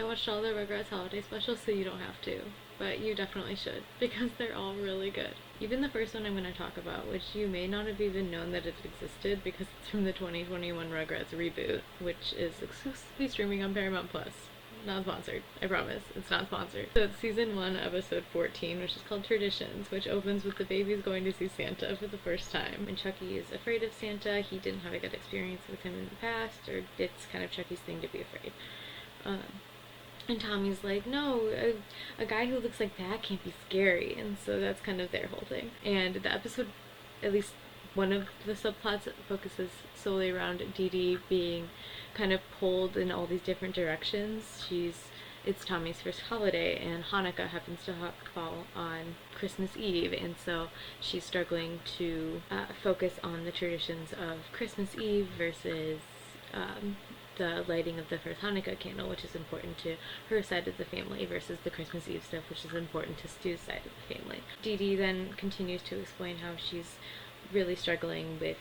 I watched all the Rugrats holiday specials, so you don't have to. But you definitely should, because they're all really good. Even the first one I'm going to talk about, which you may not have even known that it existed because it's from the 2021 Rugrats reboot, which is exclusively streaming on Paramount Plus. Not sponsored, I promise. It's not sponsored. So it's season 1, episode 14, which is called Traditions, which opens with the babies going to see Santa for the first time. And Chucky is afraid of Santa. He didn't have a good experience with him in the past, or it's kind of Chucky's thing to be afraid. And Tommy's like, no, a guy who looks like that can't be scary. And so that's kind of their whole thing. And the episode, at least one of the subplots, focuses solely around Didi being kind of pulled in all these different directions. It's Tommy's first holiday, and Hanukkah happens to fall on Christmas Eve, and so she's struggling to focus on the traditions of Christmas Eve versus the lighting of the first Hanukkah candle, which is important to her side of the family, versus the Christmas Eve stuff, which is important to Stu's side of the family. Didi then continues to explain how she's really struggling with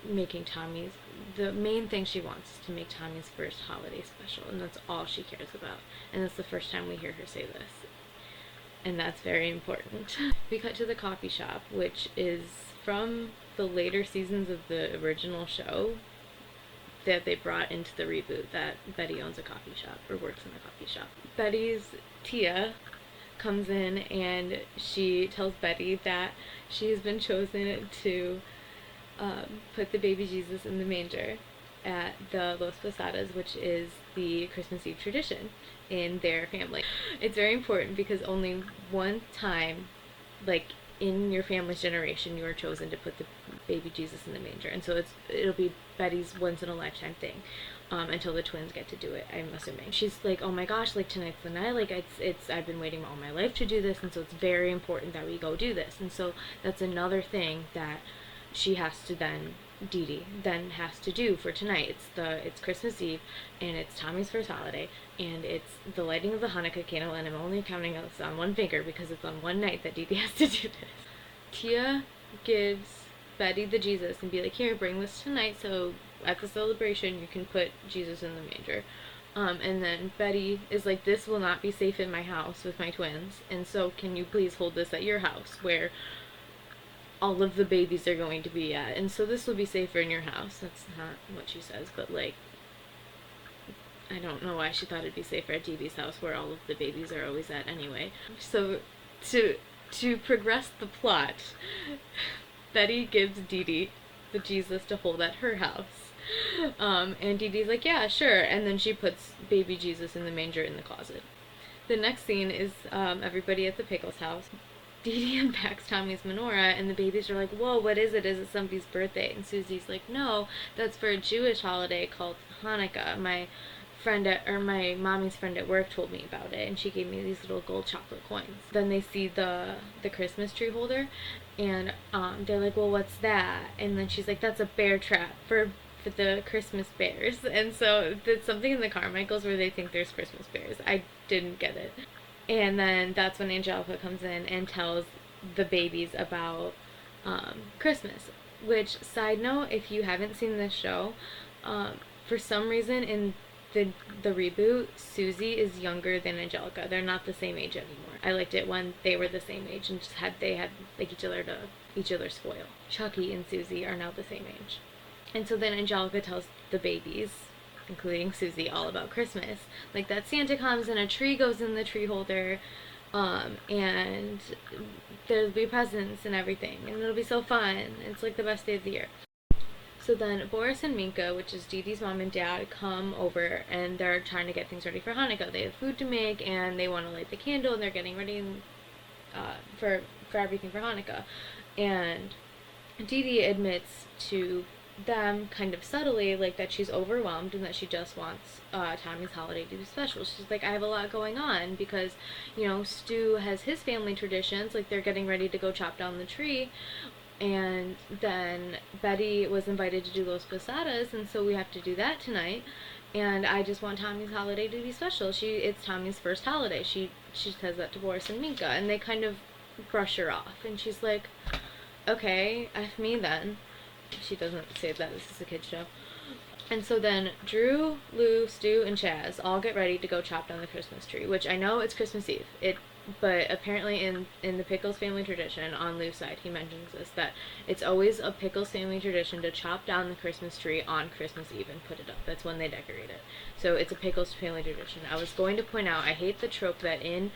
making Tommy's, the main thing she wants is to make Tommy's first holiday special, and that's all she cares about. And that's the first time we hear her say this. And that's very important. We cut to the coffee shop, which is from the later seasons of the original show that they brought into the reboot, that Betty owns a coffee shop, or works in a coffee shop. Betty's Tia comes in and she tells Betty that she has been chosen to put the baby Jesus in the manger at the Los Posadas, which is the Christmas Eve tradition in their family. It's very important because only one time, like, in your family's generation, you are chosen to put the baby Jesus in the manger, and so it'll be Betty's once in a lifetime thing, until the twins get to do it, I'm assuming. She's like, oh my gosh, like, tonight's the night, like, it's I've been waiting all my life to do this, and so it's very important that we go do this. And so that's another thing that she has to Didi then has to do for tonight. It's Christmas Eve, and it's Tommy's first holiday, and it's the lighting of the Hanukkah candle, and I'm only counting this on one finger because it's on one night that Didi has to do this. Tia gives Betty the Jesus and be like, here, bring this tonight, so at the celebration you can put Jesus in the manger. And then Betty is like, this will not be safe in my house with my twins, and so can you please hold this at your house where all of the babies are going to be at, and so this will be safer in your house. That's not what she says, but, like, I don't know why she thought it'd be safer at Didi's house where all of the babies are always at anyway. So to progress the plot, Betty gives Didi the Jesus to hold at her house, and Didi's like, yeah, sure, and then she puts baby Jesus in the manger in the closet. The next scene is everybody at the Pickles house. Didi unpacks Tommy's menorah, and the babies are like, whoa, what is it? Is it somebody's birthday? And Susie's like, no, that's for a Jewish holiday called Hanukkah. My mommy's friend at work told me about it, and she gave me these little gold chocolate coins. Then they see the Christmas tree holder, and they're like, well, what's that? And then she's like, that's a bear trap for the Christmas bears. And so there's something in the Carmichaels where they think there's Christmas bears. I didn't get it. And then that's when Angelica comes in and tells the babies about Christmas. Which, side note, if you haven't seen this show, for some reason in the reboot, Susie is younger than Angelica. They're not the same age anymore. I liked it when they were the same age and they had like each other spoil. Chucky and Susie are now the same age. And so then Angelica tells the babies, including Susie, all about Christmas. Like that Santa comes and a tree goes in the tree holder, and there'll be presents and everything, and it'll be so fun. It's like the best day of the year. So then Boris and Minka, which is Didi's mom and dad, come over and they're trying to get things ready for Hanukkah. They have food to make and they want to light the candle, and they're getting ready for everything for Hanukkah. And Didi admits to them kind of subtly, like, that she's overwhelmed and that she just wants Tommy's holiday to be special. She's like, I have a lot going on because, you know, Stu has his family traditions, like they're getting ready to go chop down the tree, and then Betty was invited to do Los Posadas, and so we have to do that tonight, and I just want Tommy's holiday to be special. It's Tommy's first holiday. She says that to Boris and Minka, and they kind of brush her off, and she's like, okay, F me then. She doesn't say that, this is a kid's show. And so then Drew, Lou, Stu, and Chaz all get ready to go chop down the Christmas tree, which I know it's Christmas Eve. But apparently in the Pickles family tradition, on Lou's side, he mentions this, that it's always a Pickles family tradition to chop down the Christmas tree on Christmas Eve and put it up. That's when they decorate it. So it's a Pickles family tradition. I was going to point out, I hate the trope that in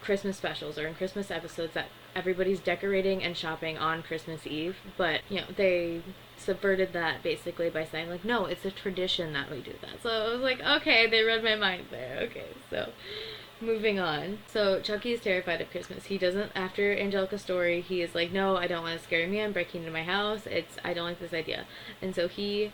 Christmas specials or in Christmas episodes that everybody's decorating and shopping on Christmas Eve, but they subverted that basically by saying like, no, it's a tradition that we do that. So I was like, okay, they read my mind there. Okay, so moving on. So Chucky is terrified of Christmas. He doesn't, after Angelica's story, he is like, no, I don't want to scare me. I'm breaking into my house. I don't like this idea. And so he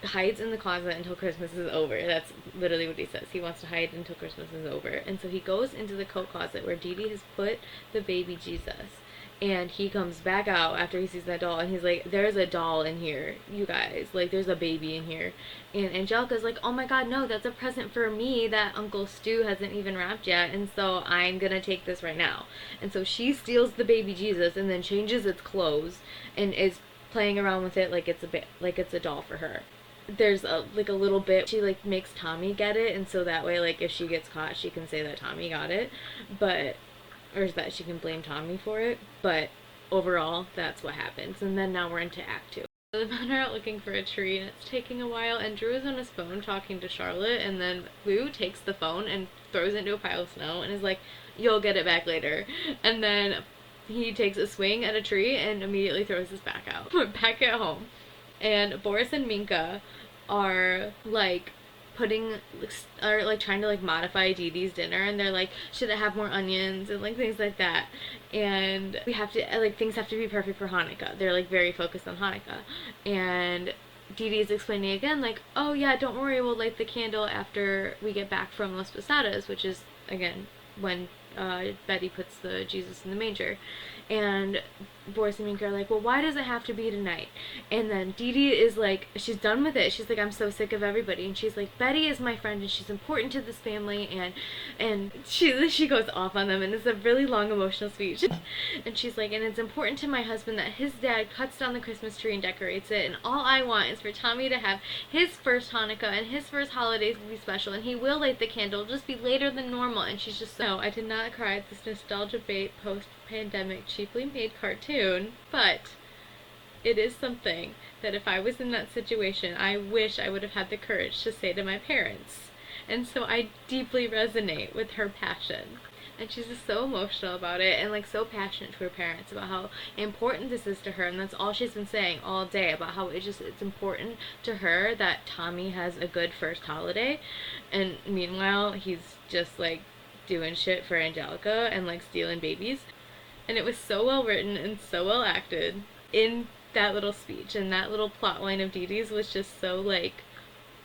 hides in the closet until Christmas is over. That's literally what he says. He wants to hide until Christmas is over. And so he goes into the coat closet where Didi has put the baby Jesus. And he comes back out after he sees that doll, and he's like, there's a doll in here, you guys. Like, there's a baby in here. And Angelica's like, oh my god, no, that's a present for me that Uncle Stu hasn't even wrapped yet, and so I'm gonna take this right now. And so she steals the baby Jesus and then changes its clothes and is playing around with it like it's a doll for her. There's a little bit, she like makes Tommy get it, and so that way, like, if she gets caught, she can say that Tommy got it, or that she can blame Tommy for it. But overall, that's what happens. And then now we're into Act 2. The men are out looking for a tree, and it's taking a while, and Drew is on his phone talking to Charlotte, and then Lou takes the phone and throws it into a pile of snow and is like, you'll get it back later. And then he takes a swing at a tree and immediately throws his back out. We're back at home, and Boris and Minka are like trying to like modify Dee Dee's dinner, and they're like, should it have more onions and like things like that, and we have to like, things have to be perfect for Hanukkah. They're like very focused on Hanukkah, and Dee Dee is explaining again like, oh yeah, don't worry, we'll light the candle after we get back from Los Posadas, which is again when Betty puts the Jesus in the manger. And Boris and Minka are like, well, why does it have to be tonight? And then Dee Dee is like, she's done with it. She's like, I'm so sick of everybody. And she's like, Betty is my friend and she's important to this family. And she goes off on them, and it's a really long emotional speech. And she's like, and it's important to my husband that his dad cuts down the Christmas tree and decorates it. And all I want is for Tommy to have his first Hanukkah, and his first holidays will be special. And he will light the candle, just be later than normal. And she's just, no, I did not cry at this nostalgia bait post-pandemic cheaply made cartoon, but it is something that if I was in that situation, I wish I would have had the courage to say to my parents. And so I deeply resonate with her passion. And she's just so emotional about it, and like so passionate to her parents about how important this is to her, and that's all she's been saying all day about how it's important to her that Tommy has a good first holiday. And meanwhile, he's just like doing shit for Angelica and like stealing babies. And it was so well written and so well acted in that little speech, and that little plot line of Dee Dee's was just so like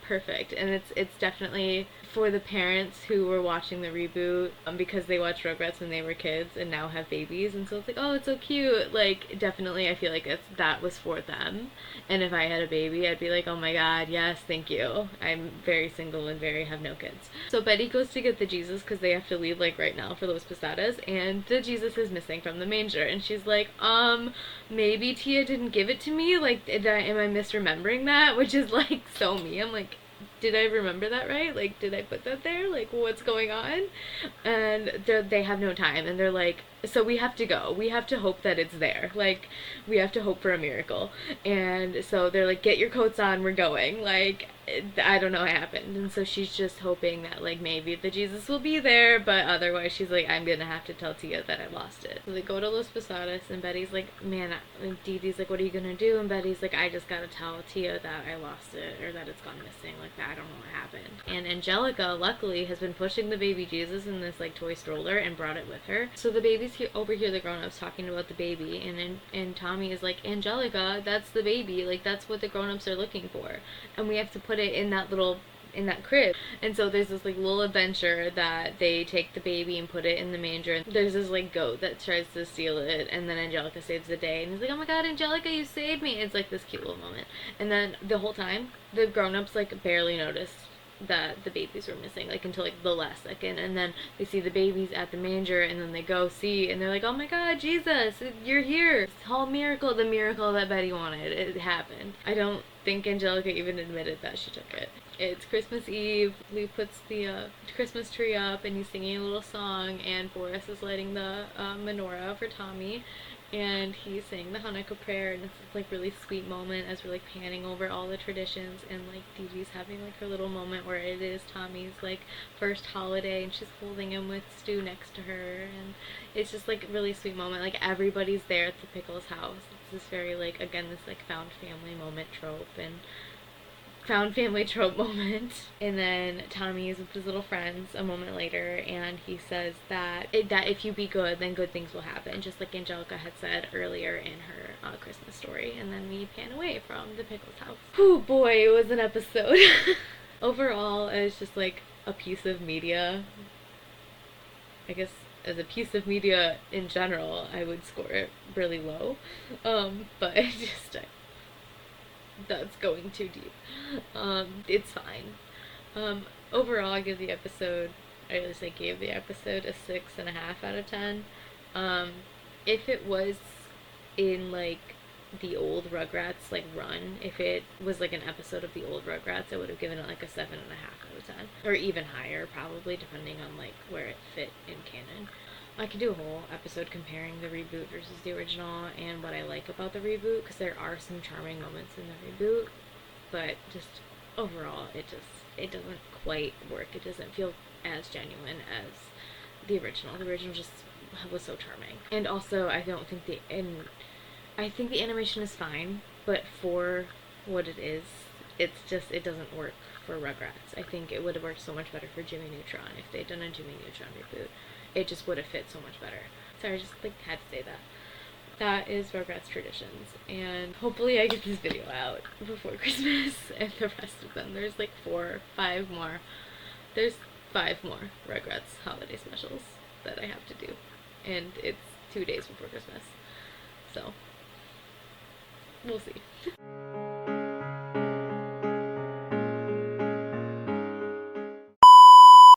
perfect. And it's definitely for the parents who were watching the reboot because they watched Rugrats when they were kids and now have babies, and so it's like, oh, it's so cute. Like, definitely I feel like that was for them. And if I had a baby, I'd be like, oh my god, yes, thank you. I'm very single and have no kids. So Betty goes to get the Jesus because they have to leave like right now for Los Posadas, and the Jesus is missing from the manger, and she's like, maybe Tia didn't give it to me, like, am I misremembering that? Which is like so me. I'm like, did I remember that right? Like, did I put that there? Like, what's going on? And they have no time, and they're like, so we have to go. We have to hope that it's there. Like, we have to hope for a miracle. And so they're like, get your coats on, we're going. Like, I don't know what happened. And so she's just hoping that, like, maybe the Jesus will be there, but otherwise she's like, I'm gonna have to tell Tia that I lost it. So they go to Los Posadas, and Betty's like, man, and Dee Dee's like, what are you gonna do? And Betty's like, I just gotta tell Tia that I lost it, or that it's gone missing. Like, I don't know what happened. And Angelica, luckily, has been pushing the baby Jesus in this, like, toy stroller and brought it with her. So the baby's overhear the grown-ups talking about the baby, and Tommy is like, Angelica, that's the baby. Like, that's what the grown-ups are looking for. And we have to put it in that crib. And so there's this like little adventure that they take the baby and put it in the manger, and there's this like goat that tries to steal it, and then Angelica saves the day, and he's like, oh my god, Angelica, you saved me. It's like this cute little moment. And then the whole time the grown-ups like barely noticed that the babies were missing, like until like the last second, and then they see the babies at the manger, and then they go see, and they're like, oh my god, Jesus, you're here, it's a whole miracle, the miracle that Betty wanted, it happened. I don't think Angelica even admitted that she took it. It's Christmas Eve. Lou puts the Christmas tree up, and he's singing a little song, and Boris is lighting the menorah for Tommy, and he's saying the Hanukkah prayer, and it's this like really sweet moment as we're like panning over all the traditions, and like Didi's having like her little moment where it is Tommy's like first holiday, and she's holding him with Stu next to her, and it's just like a really sweet moment. Like everybody's there at the Pickles house. It's this very like, again, this like found family moment trope, and found family trope moment. And then Tommy is with his little friends a moment later, and he says that that if you be good, then good things will happen, just like Angelica had said earlier in her Christmas story. And then we pan away from the Pickles house. Oh boy, it was an episode. Overall, it's just like a piece of media. I guess as a piece of media in general, I would score it really low. But it just, that's going too deep. It's fine. Overall, I give the episode, I gave the episode a 6.5 out of 10. If it was in like the old Rugrats like run, if it was like an episode of the old Rugrats, I would have given it like a 7.5 out of 10, or even higher probably, depending on like where it fit in canon. I could do a whole episode comparing the reboot versus the original and what I like about the reboot, because there are some charming moments in the reboot, but just overall it doesn't quite work. It doesn't feel as genuine as the original. The original just was so charming. And also I think the animation is fine, but for what it is, it doesn't work for Rugrats. I think it would have worked so much better for Jimmy Neutron if they'd done a Jimmy Neutron reboot. It just would have fit so much better. Sorry, I just like had to say that. That is Rugrats Traditions, and hopefully I get this video out before Christmas, and the rest of them. There's like 5 more. There's 5 more Rugrats holiday specials that I have to do, and it's 2 days before Christmas. So, we'll see.